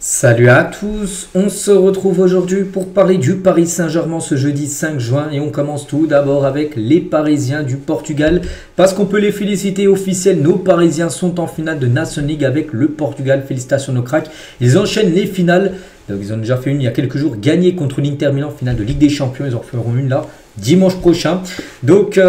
Salut à tous, on se retrouve aujourd'hui pour parler du Paris Saint-Germain ce jeudi 5 juin et on commence tout d'abord avec les Parisiens du Portugal parce qu'on peut les féliciter officiels, nos Parisiens sont en finale de Nation League avec le Portugal, félicitations nos cracks, ils enchaînent les finales, donc ils ont déjà fait une il y a quelques jours, gagné contre l'Inter Milan, finale de Ligue des Champions, ils en feront une là dimanche prochain, donc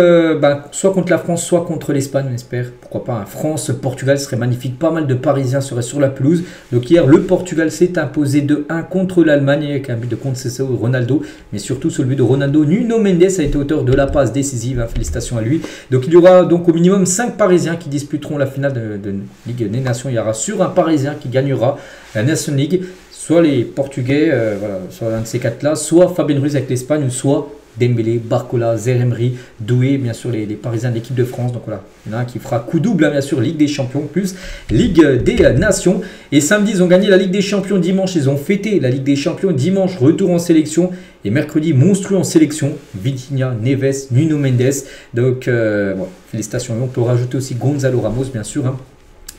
soit contre la France, soit contre l'Espagne, on espère, pourquoi pas un France-Portugal, serait magnifique, pas mal de Parisiens seraient sur la pelouse, donc hier le Portugal s'est imposé 2-1 contre l'Allemagne avec un but de Conceição Ronaldo, mais surtout sur le but de Ronaldo, Nuno Mendes a été auteur de la passe décisive, félicitations à lui, donc il y aura donc au minimum 5 Parisiens qui disputeront la finale de Ligue des Nations, il y aura sur un Parisien qui gagnera la Nation League, soit les Portugais, soit un de ces 4 là, soit Fabien Ruiz avec l'Espagne, ou soit Dembélé, Barcola, Zaïre-Emery, Doué, bien sûr les Parisiens de l'équipe de France. Donc voilà, il y en a un qui fera coup double, bien sûr, Ligue des Champions plus Ligue des Nations. Et samedi, ils ont gagné la Ligue des Champions. Dimanche, ils ont fêté la Ligue des Champions. Dimanche, retour en sélection. Et mercredi, monstrueux en sélection. Vitinha, Neves, Nuno Mendes. Donc, félicitations. Et on peut rajouter aussi Gonzalo Ramos, bien sûr.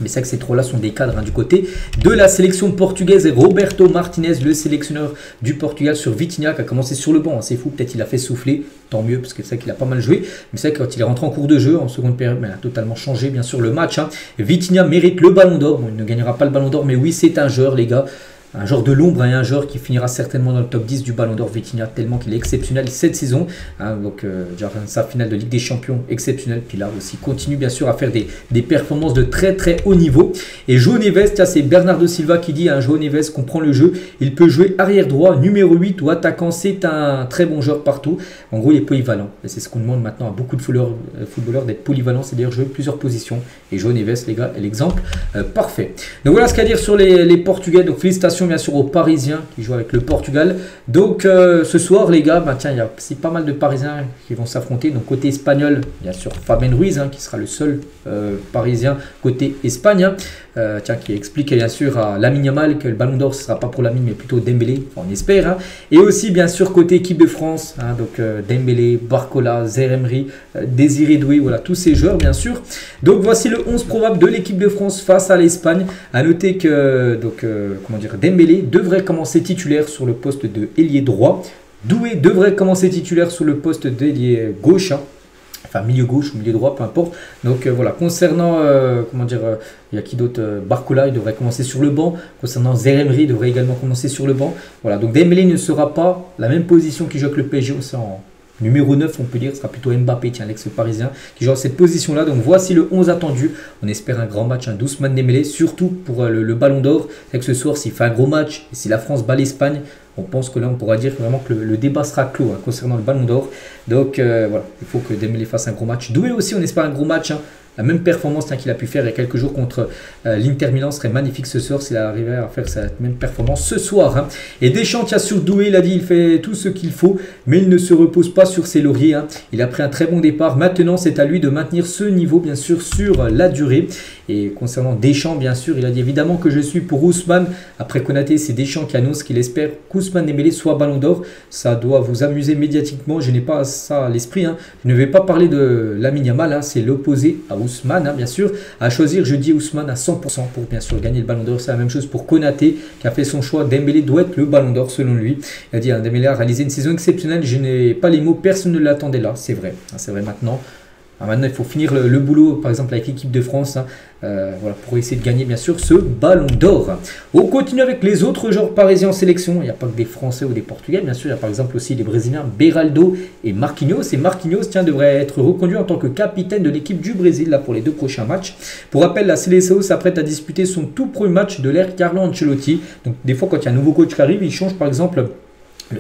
Mais c'est vrai que ces trois-là sont des cadres du côté de la sélection portugaise. Et Roberto Martinez, le sélectionneur du Portugal sur Vitinha, qui a commencé sur le banc. C'est fou, peut-être il a fait souffler. Tant mieux, parce que c'est vrai qu'il a pas mal joué. Mais c'est vrai que quand il est rentré en cours de jeu, en seconde période, il a totalement changé, bien sûr, le match. Vitinha mérite le ballon d'or. Bon, il ne gagnera pas le ballon d'or, mais oui, c'est un joueur, les gars. Un joueur de l'ombre et un joueur qui finira certainement dans le top 10 du Ballon d'Or. Vitinha, tellement qu'il est exceptionnel cette saison. Donc, déjà, sa finale de Ligue des Champions exceptionnelle. Puis là aussi, continue bien sûr à faire des performances de très très haut niveau. Et João Neves, c'est Bernardo Silva qui dit à João Neves comprend le jeu. Il peut jouer arrière droit, numéro 8 ou attaquant. C'est un très bon joueur partout. En gros, il est polyvalent. Et c'est ce qu'on demande maintenant à beaucoup de footballeurs d'être polyvalent, c'est-à-dire jouer plusieurs positions. Et João Neves, les gars, est l'exemple parfait. Donc voilà ce qu'à dire sur les Portugais. Donc félicitations bien sûr aux Parisiens qui jouent avec le Portugal. Donc ce soir les gars, tiens, il y a aussi pas mal de Parisiens qui vont s'affronter. Donc côté espagnol, bien sûr Fabien Ruiz qui sera le seul Parisien côté Espagne. Qui explique bien sûr à Lamine Yamal que le Ballon d'Or ce sera pas pour Lamine mais plutôt Dembélé, enfin, on espère. Et aussi bien sûr côté équipe de France, donc Dembélé, Barcola, Zaïre-Emery, Désiré Doué, voilà tous ces joueurs bien sûr. Donc voici le 11 probable de l'équipe de France face à l'Espagne. À noter que Dembélé devrait commencer titulaire sur le poste de ailier droit. Doué devrait commencer titulaire sur le poste d'ailier gauche. Enfin, milieu gauche ou milieu droit, peu importe. Donc voilà, concernant, il y a qui d'autre, Barcola, il devrait commencer sur le banc. Concernant Zaïre-Emery, il devrait également commencer sur le banc. Voilà, donc Dembélé ne sera pas la même position qu'il joue avec le PSG, c'est en numéro 9, on peut dire, ce sera plutôt Mbappé, l'ex-parisien, qui joue à cette position-là. Donc voici le 11 attendu. On espère un grand match, un Ousmane Dembélé, surtout pour le Ballon d'Or. C'est que ce soir, s'il fait un gros match, et si la France bat l'Espagne, on pense que là, on pourra dire vraiment que le débat sera clos concernant le Ballon d'Or. Donc voilà, il faut que Dembélé fasse un gros match. Doué aussi, on espère un gros match. La même performance qu'il a pu faire il y a quelques jours contre l'Inter Milan serait magnifique ce soir s'il arrivait à faire cette même performance ce soir. Et Deschamps qui a sur Doué, il a dit il fait tout ce qu'il faut, mais il ne se repose pas sur ses lauriers. Il a pris un très bon départ. Maintenant, c'est à lui de maintenir ce niveau, bien sûr, sur la durée. Et concernant Deschamps, bien sûr, il a dit évidemment que je suis pour Ousmane. Après Konaté, c'est Deschamps qui annonce qu'il espère qu'Ousmane Dembélé soit Ballon d'Or. Ça doit vous amuser médiatiquement. Je n'ai pas ça à l'esprit. Je ne vais pas parler de Lamine Yamal. C'est l'opposé à Ousmane, bien sûr. À choisir, je dis Ousmane à 100% pour bien sûr gagner le Ballon d'Or. C'est la même chose pour Konaté qui a fait son choix. Dembélé doit être le Ballon d'Or selon lui. Il a dit Dembélé a réalisé une saison exceptionnelle. Je n'ai pas les mots. Personne ne l'attendait là. C'est vrai. C'est vrai maintenant. Maintenant, il faut finir le boulot, par exemple, avec l'équipe de France, voilà, pour essayer de gagner, bien sûr, ce Ballon d'Or. On continue avec les autres joueurs parisiens en sélection. Il n'y a pas que des Français ou des Portugais, bien sûr. Il y a par exemple aussi les Brésiliens Beraldo et Marquinhos. Et Marquinhos, devrait être reconduit en tant que capitaine de l'équipe du Brésil là, pour les 2 prochains matchs. Pour rappel, la Seleção s'apprête à disputer son tout premier match de l'ère Carlo Ancelotti. Donc, des fois, quand il y a un nouveau coach qui arrive, il change, par exemple...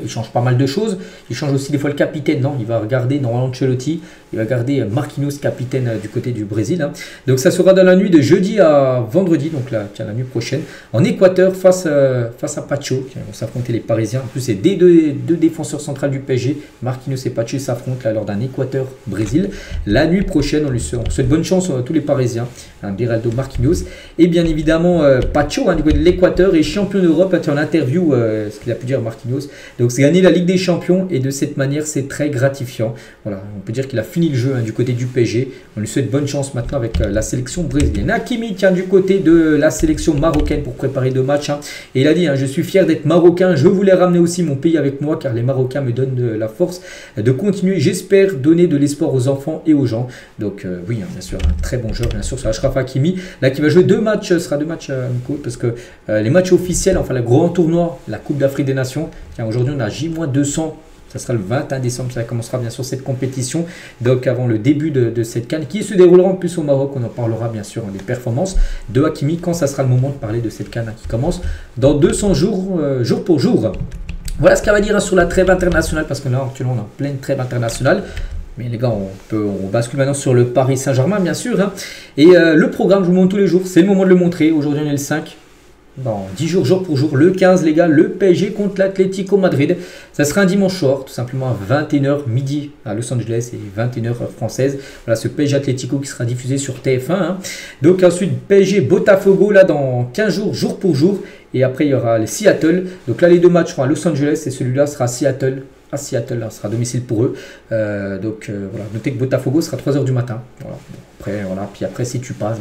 Il change pas mal de choses. Il change aussi des fois le capitaine. Non, il va regarder dans Ancelotti. Il va garder Marquinhos, capitaine du côté du Brésil. Donc ça sera dans la nuit de jeudi à vendredi, donc la nuit prochaine, en Équateur face à Pacho, qui vont s'affronter les Parisiens. En plus, c'est des deux défenseurs centrales du PSG. Marquinhos et Pacho s'affrontent lors d'un Équateur-Brésil. La nuit prochaine, on souhaite bonne chance à tous les Parisiens. Beraldo, Marquinhos. Et bien évidemment, Pacho, du côté de l'Équateur, est champion d'Europe. En interview, ce qu'il a pu dire Marquinhos. Donc c'est gagner la Ligue des Champions et de cette manière c'est très gratifiant. Voilà, on peut dire qu'il a fini le jeu du côté du PSG. On lui souhaite bonne chance maintenant avec la sélection brésilienne. Hakimi tient du côté de la sélection marocaine pour préparer 2 matchs. Et il a dit, je suis fier d'être marocain, je voulais ramener aussi mon pays avec moi car les Marocains me donnent la force de continuer. J'espère donner de l'espoir aux enfants et aux gens. Donc oui, bien sûr, un très bon joueur, bien sûr, c'est Achraf Hakimi. Là qui va jouer 2 matchs, ce sera 2 matchs amicaux parce que les matchs officiels, enfin le grand tournoi, la Coupe d'Afrique des Nations, aujourd'hui on a J-200. Ça sera le 21 décembre, ça commencera bien sûr cette compétition. Donc avant le début de cette CAN qui se déroulera en plus au Maroc, on en parlera bien sûr des performances de Hakimi quand ça sera le moment de parler de cette CAN qui commence dans 200 jours, jour pour jour. Voilà ce qu'on va dire sur la trêve internationale parce que là actuellement on est en pleine trêve internationale. Mais les gars, on bascule maintenant sur le Paris Saint-Germain bien sûr. Et le programme, je vous montre tous les jours, c'est le moment de le montrer. Aujourd'hui on est le 5. Dans 10 jours, jour pour jour, le 15 les gars, le PSG contre l'Atlético Madrid. Ça sera un dimanche soir, tout simplement à 21h midi à Los Angeles et 21h française. Voilà ce PSG Atlético qui sera diffusé sur TF1. Donc ensuite PSG Botafogo là dans 15 jours, jour pour jour. Et après il y aura les Seattle. Donc là les 2 matchs seront à Los Angeles et celui-là sera à Seattle. À Seattle, là, ce sera domicile pour eux. Voilà, notez que Botafogo sera 3h du matin. Voilà. Puis après, si tu passes,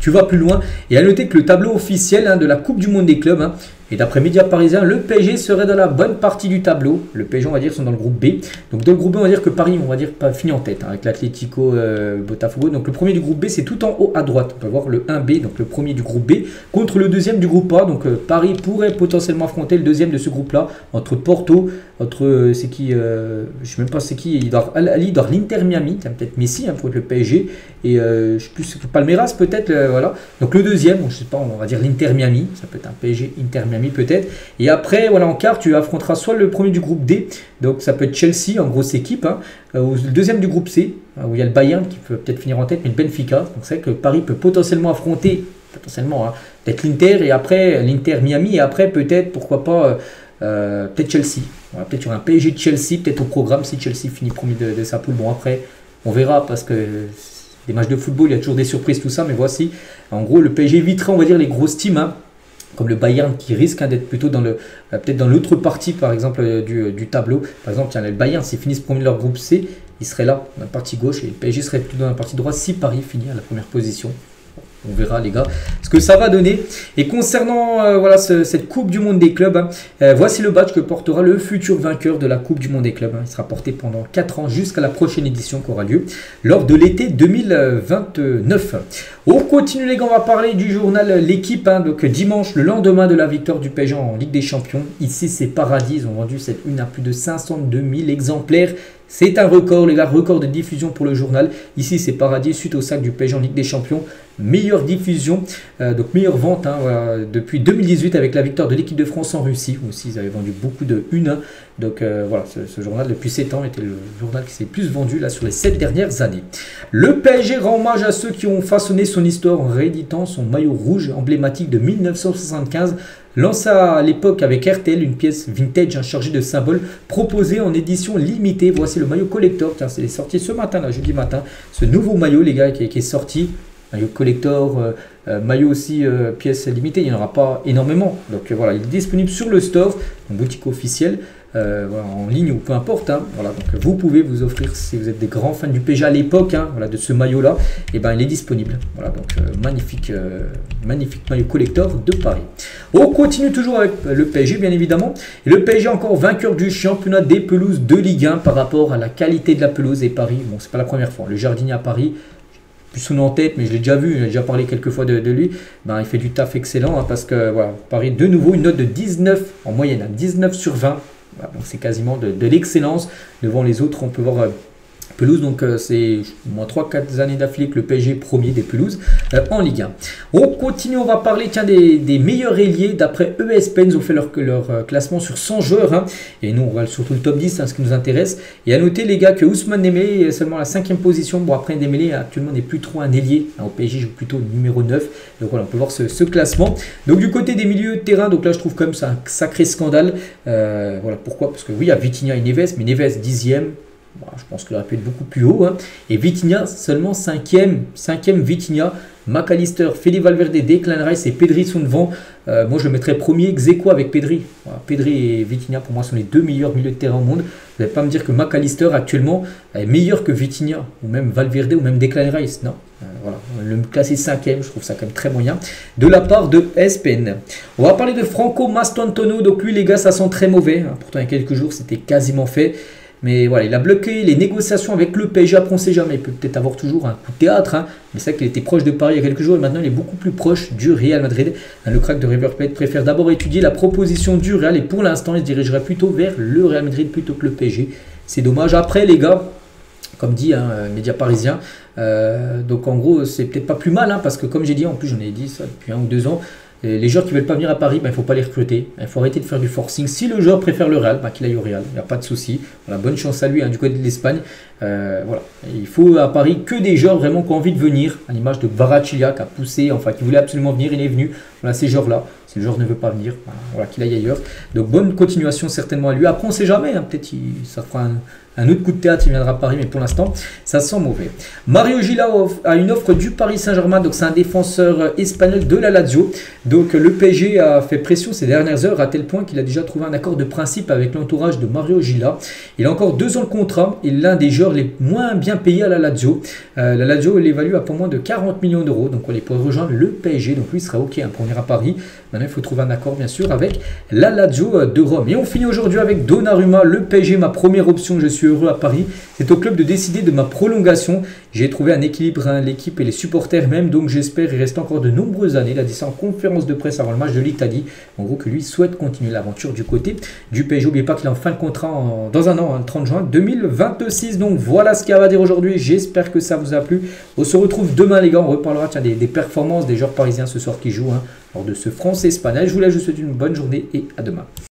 tu vas plus loin. Et à noter que le tableau officiel de la Coupe du Monde des clubs, et d'après Média Parisien, le PSG serait dans la bonne partie du tableau. Le PSG, on va dire, sont dans le groupe B. Donc dans le groupe B, on va dire que Paris, on va dire, pas fini en tête avec l'Atlético Botafogo. Donc le premier du groupe B, c'est tout en haut à droite. On peut voir le 1B, donc le premier du groupe B, contre le deuxième du groupe A. Donc Paris pourrait potentiellement affronter le deuxième de ce groupe-là, entre Porto, c'est qui, je sais même pas c'est qui, il doit l'Inter Miami, peut-être Messi pour être le PSG, et je sais plus, Palmeiras peut-être, voilà. Donc le deuxième, je sais pas, on va dire l'Inter Miami, ça peut être un PSG Inter Miami peut-être. Et après, voilà, en quart, tu affronteras soit le premier du groupe D, donc ça peut être Chelsea, en grosse équipe, ou le deuxième du groupe C, où il y a le Bayern qui peut peut-être finir en tête, mais le Benfica. Donc c'est vrai que Paris peut potentiellement affronter, peut-être l'Inter, et après l'Inter Miami, et après peut-être, pourquoi pas, peut-être Chelsea. Voilà, peut-être il y aura un PSG de Chelsea, peut-être au programme si Chelsea finit premier de sa poule. Bon après, on verra parce que des matchs de football, il y a toujours des surprises, tout ça. Mais voici, en gros, le PSG évitera, on va dire, les grosses teams, comme le Bayern qui risque d'être plutôt dans peut-être dans l'autre partie, par exemple, du tableau. Par exemple, tiens, le Bayern, s'ils finissent premier de leur groupe C, il serait là, dans la partie gauche, et le PSG serait plutôt dans la partie droite si Paris finit à la première position. On verra les gars ce que ça va donner. Et concernant voilà, cette Coupe du Monde des clubs, voici le badge que portera le futur vainqueur de la Coupe du Monde des clubs. Il sera porté pendant 4 ans jusqu'à la prochaine édition qui aura lieu lors de l'été 2029. On continue les gars, on va parler du journal L'équipe. Donc dimanche, le lendemain de la victoire du PSG en Ligue des Champions. Ici c'est paradis, ils ont vendu cette une à plus de 502 000 exemplaires. C'est un record les gars, record de diffusion pour le journal. Ici c'est paradis suite au sac du PSG en Ligue des Champions. Meilleure diffusion, donc meilleure vente voilà, depuis 2018 avec la victoire de l'équipe de France en Russie. Aussi ils avaient vendu beaucoup de une. Donc voilà, ce journal depuis 7 ans était le journal qui s'est plus vendu là sur les 7 dernières années. Le PSG rend hommage à ceux qui ont façonné son histoire en rééditant son maillot rouge emblématique de 1975. Lancé à l'époque avec RTL, une pièce vintage chargée de symboles proposée en édition limitée. Voici le maillot collector. Tiens, c'est sorti ce matin, là, jeudi matin. Ce nouveau maillot, les gars, qui est sorti. Maillot collector, maillot aussi pièce limitée. Il n'y en aura pas énormément. Donc voilà, il est disponible sur le store, en boutique officielle. Voilà, en ligne ou peu importe. Voilà, donc vous pouvez vous offrir, si vous êtes des grands fans du PSG à l'époque, voilà, de ce maillot-là, et ben il est disponible. Voilà, donc magnifique maillot collector de Paris. On continue toujours avec le PSG, bien évidemment. Et le PSG encore vainqueur du championnat des pelouses de Ligue 1 par rapport à la qualité de la pelouse. Et Paris, bon, c'est pas la première fois. Le jardinier à Paris, plus son nom en tête, mais je l'ai déjà vu, j'ai déjà parlé quelques fois de lui. Ben, il fait du taf excellent parce que voilà, Paris, de nouveau, une note de 19 en moyenne, 19 sur 20. Voilà, donc c'est quasiment de l'excellence. Devant les autres, on peut voir pelouse. Donc c'est au moins 3-4 années d'affilée que le PSG est premier des pelouses en Ligue 1. On continue, on va parler des meilleurs ailiers. D'après ESPN, ils ont fait leur classement sur 100 joueurs. Et nous, on va surtout le top 10, ce qui nous intéresse. Et à noter les gars que Ousmane Dembélé est seulement à la 5e position. Bon après Dembélé actuellement n'est plus trop un ailier. Au PSG, il joue plutôt numéro 9. Donc voilà, on peut voir ce classement. Donc du côté des milieux de terrain, donc là je trouve quand même c'est un sacré scandale. Voilà pourquoi, parce que oui, il y a Vitinha et Neves, mais Neves 10e. Bon, je pense qu'il aurait pu être beaucoup plus haut. Et Vitinha seulement 5e Vitinha. McAllister, Fede Valverde, Declan Rice et Pedri sont devant. Moi, je le mettrais premier ex aequo avec Pedri. Voilà, Pedri et Vitinha, pour moi, sont les deux meilleurs milieux de terrain au monde. Vous n'allez pas me dire que McAllister, actuellement, est meilleur que Vitinha, ou même Valverde, ou même Declan Rice. Non, voilà. Le classer 5e, je trouve ça quand même très moyen. De la part de SPN. On va parler de Franco Mastantuono. Donc lui, les gars, ça sent très mauvais. Pourtant, il y a quelques jours, c'était quasiment fait. Mais voilà, il a bloqué les négociations avec le PSG. Après, on ne sait jamais. Il peut peut-être avoir toujours un coup de théâtre. Mais c'est vrai qu'il était proche de Paris il y a quelques jours. Et maintenant, il est beaucoup plus proche du Real Madrid. Le crack de River Plate préfère d'abord étudier la proposition du Real. Et pour l'instant, il se dirigerait plutôt vers le Real Madrid plutôt que le PSG. C'est dommage. Après, les gars, comme dit média parisien, donc en gros, c'est peut-être pas plus mal. Parce que comme j'ai dit, en plus, j'en ai dit ça depuis 1 ou 2 ans. Les joueurs qui ne veulent pas venir à Paris, il ne faut pas les recruter. Il faut arrêter de faire du forcing. Si le joueur préfère le Real, qu'il aille au Real. Il n'y a pas de souci. Voilà, bonne chance à lui du côté de l'Espagne. Voilà. Il faut à Paris que des joueurs vraiment qui ont envie de venir. À l'image de Kvaratskhelia qui a poussé, qui voulait absolument venir. Il est venu. Voilà, ces joueurs-là. Si le joueur ne veut pas venir, voilà, qu'il aille ailleurs. Donc bonne continuation certainement à lui. Après, on ne sait jamais. Peut-être ça fera un autre coup de théâtre, il viendra à Paris, mais pour l'instant, ça sent mauvais. Mario Gila a une offre du Paris Saint-Germain, donc c'est un défenseur espagnol de la Lazio. Donc le PSG a fait pression ces dernières heures à tel point qu'il a déjà trouvé un accord de principe avec l'entourage de Mario Gila. Il a encore 2 ans de contrat et l'un des joueurs les moins bien payés à la Lazio. La Lazio l'évalue à pas moins de 40 millions d'euros, donc on pourrait rejoindre le PSG, donc lui serait ok pour venir à Paris. Maintenant, il faut trouver un accord bien sûr avec la Lazio de Rome. Et on finit aujourd'hui avec Donnarumma, le PSG, ma première option, je suis heureux à Paris. C'est au club de décider de ma prolongation. J'ai trouvé un équilibre, l'équipe et les supporters même, donc j'espère y rester encore de nombreuses années. Il a dit ça en conférence de presse avant le match de l'Italie. En gros que lui souhaite continuer l'aventure du côté du PSG. N'oubliez pas qu'il est en fin de contrat dans un an, le 30 juin 2026. Donc voilà ce qu'il y a à dire aujourd'hui. J'espère que ça vous a plu. On se retrouve demain les gars. On reparlera des performances des joueurs parisiens ce soir qui jouent lors de ce France-Espagne. Je vous souhaite une bonne journée et à demain.